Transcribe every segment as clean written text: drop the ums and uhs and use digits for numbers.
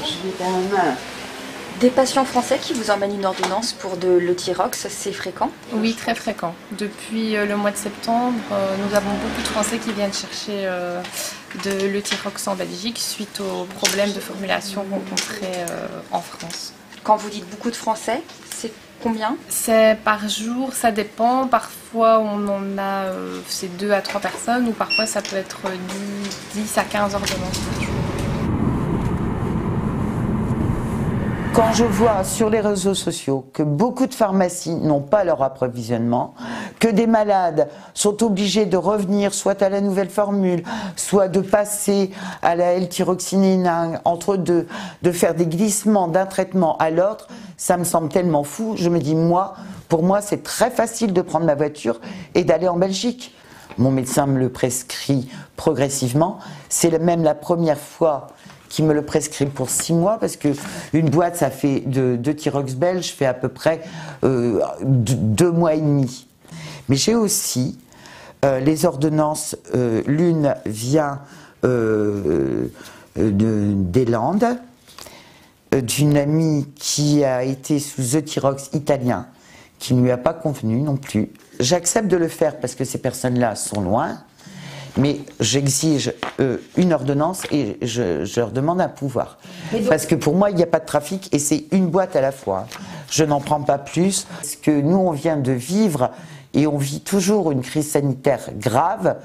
Je vais quand Des patients français qui vous emmènent une ordonnance pour de l'Euthyrox, c'est fréquent? Oui, très fréquent. Depuis le mois de septembre, nous avons beaucoup de Français qui viennent chercher de l'Euthyrox en Belgique suite aux problèmes de formulation rencontrés en France. Quand vous dites beaucoup de Français, c'est combien? C'est par jour, ça dépend. Parfois, on en a c'est 2 à 3 personnes ou parfois ça peut être 10 à 15 ordonnances par jour. Quand je vois sur les réseaux sociaux que beaucoup de pharmacies n'ont pas leur approvisionnement, que des malades sont obligés de revenir soit à la nouvelle formule, soit de passer à la L-thyroxinine, entre deux, de faire des glissements d'un traitement à l'autre, ça me semble tellement fou. Je me dis, pour moi, c'est très facile de prendre ma voiture et d'aller en Belgique. Mon médecin me le prescrit progressivement. C'est même la première fois qui me le prescrit pour 6 mois, parce que une boîte, ça fait de Thyrox belge, fait à peu près 2 mois et demi. Mais j'ai aussi les ordonnances, l'une vient des Landes, d'une amie qui a été sous Euthyrox italien, qui ne lui a pas convenu non plus. J'accepte de le faire parce que ces personnes-là sont loin, mais j'exige une ordonnance et je leur demande un pouvoir. Parce que pour moi, il n'y a pas de trafic et c'est une boîte à la fois. Je n'en prends pas plus. Parce que nous, on vient de vivre et on vit toujours une crise sanitaire grave.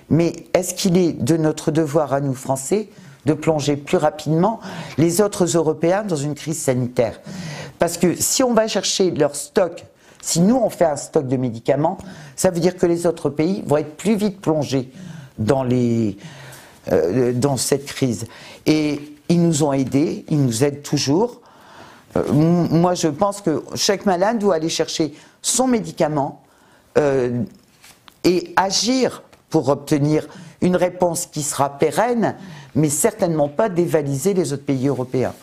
Mais est-ce qu'il est de notre devoir à nous, Français, de plonger plus rapidement les autres Européens dans une crise sanitaire? Parce que si on va chercher leur stock, si nous on fait un stock de médicaments, ça veut dire que les autres pays vont être plus vite plongés dans cette crise. Et ils nous ont aidés, ils nous aident toujours. Moi, je pense que chaque malade doit aller chercher son médicament et agir pour obtenir une réponse qui sera pérenne, mais certainement pas dévaliser les autres pays européens.